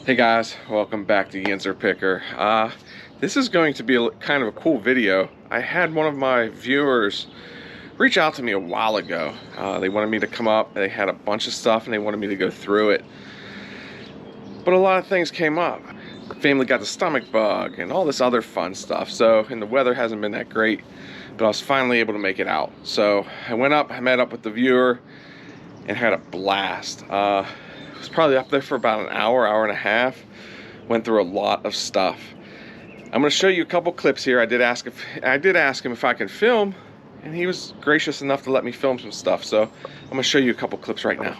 Hey guys, welcome back to Yinzer Picker. This is going to be kind of a cool video. I had one of my viewers reach out to me a while ago. They wanted me to come up. They had a bunch of stuff and they wanted me to go through it. But a lot of things came up. Family got the stomach bug and all this other fun stuff. And the weather hasn't been that great, but I was finally able to make it out. So I went up, I met up with the viewer and had a blast. I was probably up there for about an hour, hour and a half. Went through a lot of stuff. I'm going to show you a couple clips here. I did ask him if I could film, and he was gracious enough to let me film some stuff. So I'm going to show you a couple clips right now.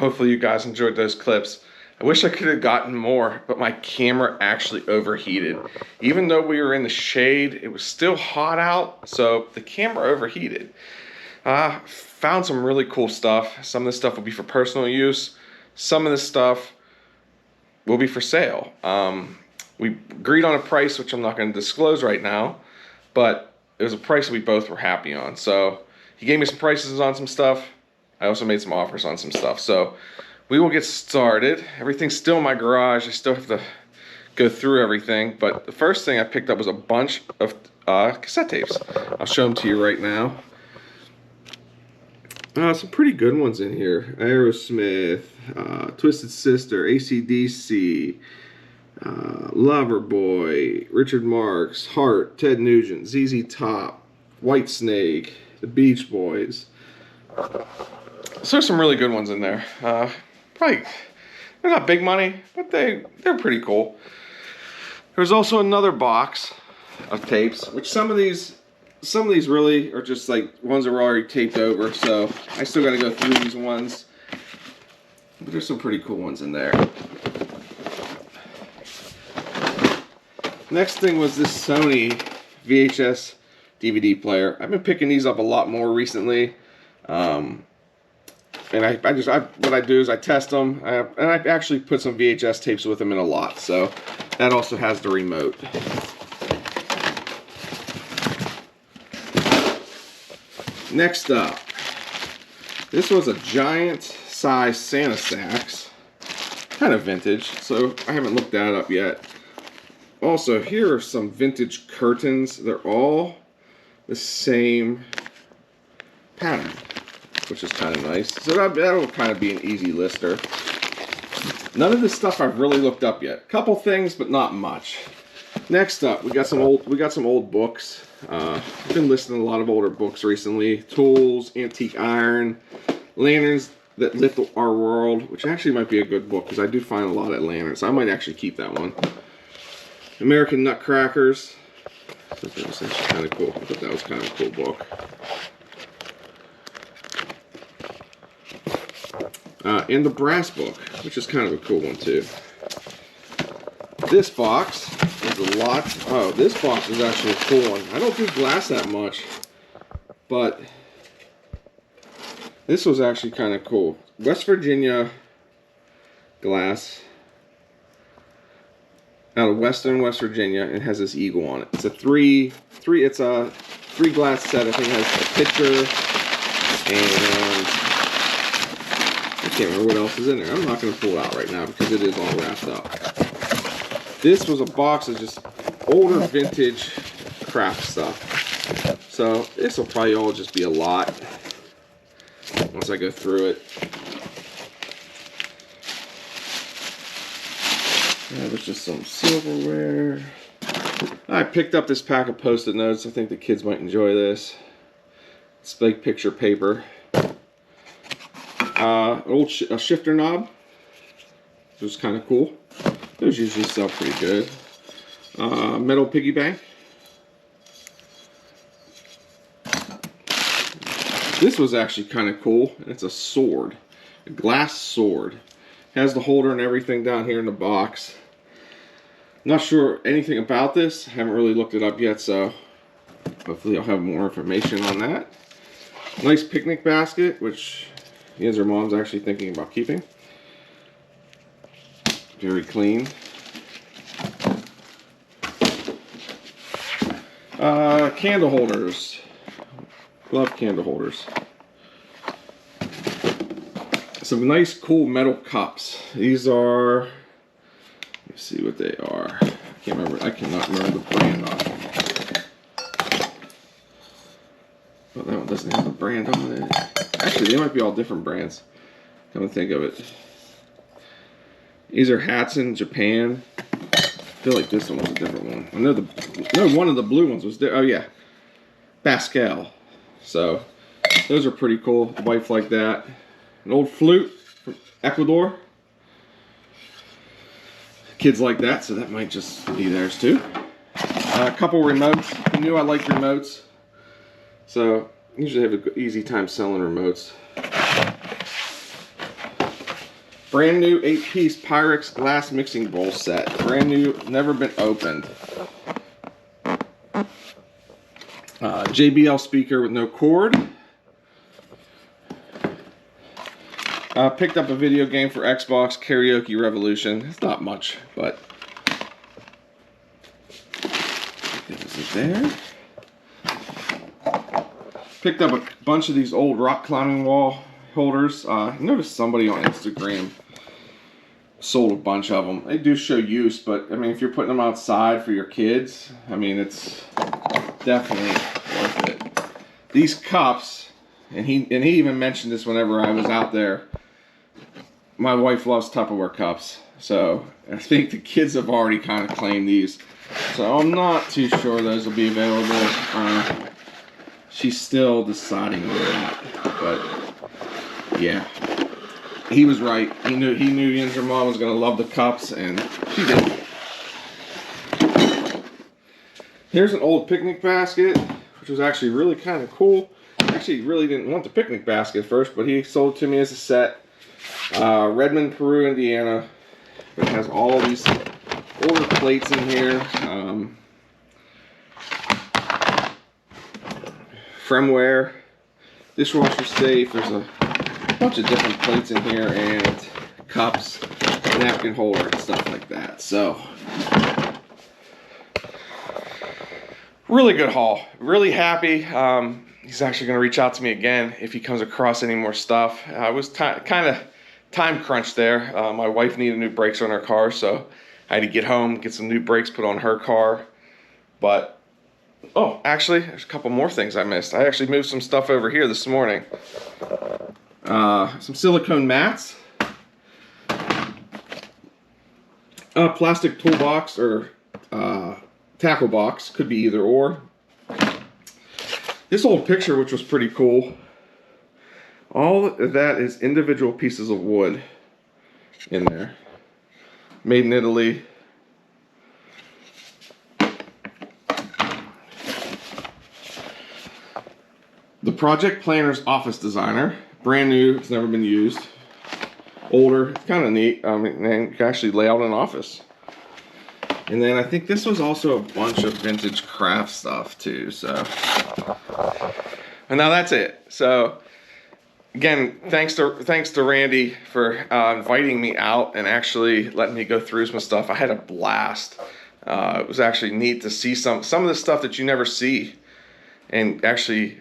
hopefully you guys enjoyed those clips. I wish I could have gotten more, but my camera actually overheated. Even though we were in the shade, it was still hot out, so the camera overheated. Found some really cool stuff. Some of this stuff will be for personal use. Some of this stuff will be for sale. We agreed on a price, which I'm not going to disclose right now, but it was a price we both were happy on. So he gave me some prices on some stuff. I also made some offers on some stuff. So we will get started. Everything's still in my garage. I still have to go through everything. But the first thing I picked up was a bunch of cassette tapes. I'll show them to you right now. Some pretty good ones in here. Aerosmith, Twisted Sister, AC/DC, Loverboy, Richard Marx, Heart, Ted Nugent, ZZ Top, Whitesnake, the Beach Boys. So there's some really good ones in there. Probably they're not big money, but they're pretty cool. There's also another box of tapes, which some of these really are just like ones that were already taped over. So I still got to go through these ones. But there's some pretty cool ones in there. Next thing was this Sony VHS DVD player. I've been picking these up a lot more recently. And what I do is I test them, and I actually put some VHS tapes with them in a lot. So that also has the remote. Next up, this was a giant size Santa Sacks, kind of vintage, so I haven't looked that up yet. Also, here are some vintage curtains. They're all the same pattern, which is kind of nice. So that'll kind of be an easy lister. None of this stuff I've really looked up yet. Couple things, but not much. Next up, we got some old books. I've been listing a lot of older books recently. Tools, Antique Iron, Lanterns That Lit Our World, which actually might be a good book because I do find a lot of lanterns. I might actually keep that one. American Nutcrackers. That was actually kind of cool. I thought that was kind of a cool book. And the Brass Book, which is kind of a cool one too. This box is a lot. Oh, this box is actually a cool one. I don't do glass that much, but this was actually kind of cool. West Virginia glass out of Western West Virginia. It has this eagle on it. It's a three glass set. I think it has a picture and I can't remember what else is in there. I'm not going to pull it out right now because it is all wrapped up. This was a box of just older vintage craft stuff. So this will probably all just be a lot once I go through it. There's just some silverware. I picked up this pack of Post-it notes. I think the kids might enjoy this. It's big picture paper. A shifter knob, which was kind of cool. Those usually sell pretty good. Metal piggy bank. This was actually kind of cool. It's a sword, a glass sword. It has the holder and everything down here in the box. Not sure anything about this. Haven't really looked it up yet, so hopefully I'll have more information on that. Nice picnic basket, which Yinzer mom's actually thinking about keeping. Very clean. Candle holders. Love candle holders. Some nice cool metal cups. These are, let's see what they are. I cannot remember the brand on them. Well, that one doesn't have a brand on it. Actually, they might be all different brands. Come to think of it. These are hats in Japan. I feel like this one was a different one. I know one of the blue ones was there. Oh yeah, Pascal. So those are pretty cool. Wife like that. An old flute from Ecuador. Kids like that, so that might just be theirs too. A couple remotes. You knew I liked remotes, so usually have an easy time selling remotes. Brand new 8-piece Pyrex glass mixing bowl set. Brand new, never been opened. JBL speaker with no cord. Picked up a video game for Xbox, Karaoke Revolution. It's not much, but is it there? Picked up a bunch of these old rock climbing wall holders. I noticed somebody on Instagram sold a bunch of them. They do show use, but I mean, if you're putting them outside for your kids, I mean, it's definitely worth it. These cups, and he even mentioned this whenever I was out there. My wife loves Tupperware cups, so I think the kids have already kind of claimed these. So I'm not too sure those will be available. She's still deciding on that, but yeah, he was right. He knew Yinzer Mom was gonna love the cups, and she did. Here's an old picnic basket, which was actually really kind of cool. Actually, really didn't want the picnic basket first, but he sold it to me as a set. Redmond, Peru, Indiana. It has all these older plates in here. Firmware, dishwasher safe. There's a bunch of different plates in here, and cups, napkin holder, and stuff like that. So, really good haul. Really happy. He's actually going to reach out to me again if he comes across any more stuff. I was kind of time crunch there. My wife needed new brakes on her car, so I had to get home, get some new brakes put on her car. But, oh, actually, there's a couple more things I missed. I actually moved some stuff over here this morning. Some silicone mats. A plastic toolbox or tackle box. Could be either or. This old picture, which was pretty cool. All of that is individual pieces of wood in there. Made in Italy. The Project Planner's Office Designer. Brand new, it's never been used. Older, it's kind of neat. I mean, you can actually lay out an office. And then I think this was also a bunch of vintage craft stuff too, so. And now that's it. So, again, thanks to Randy for inviting me out and actually letting me go through some stuff. I had a blast. It was actually neat to see some of the stuff that you never see. And actually,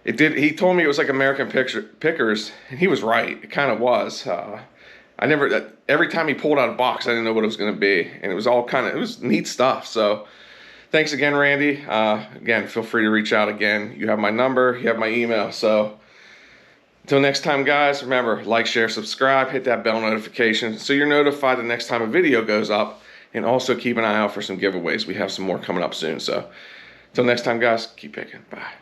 he told me it was like American Pickers, and he was right. It kind of was. Every time he pulled out a box, I didn't know what it was going to be. And it was all it was neat stuff. So, thanks again, Randy. Again, feel free to reach out again. You have my number, you have my email. So, until next time, guys, remember, like, share, subscribe, hit that bell notification so you're notified the next time a video goes up. And also keep an eye out for some giveaways. We have some more coming up soon. So, until next time, guys, keep picking. Bye.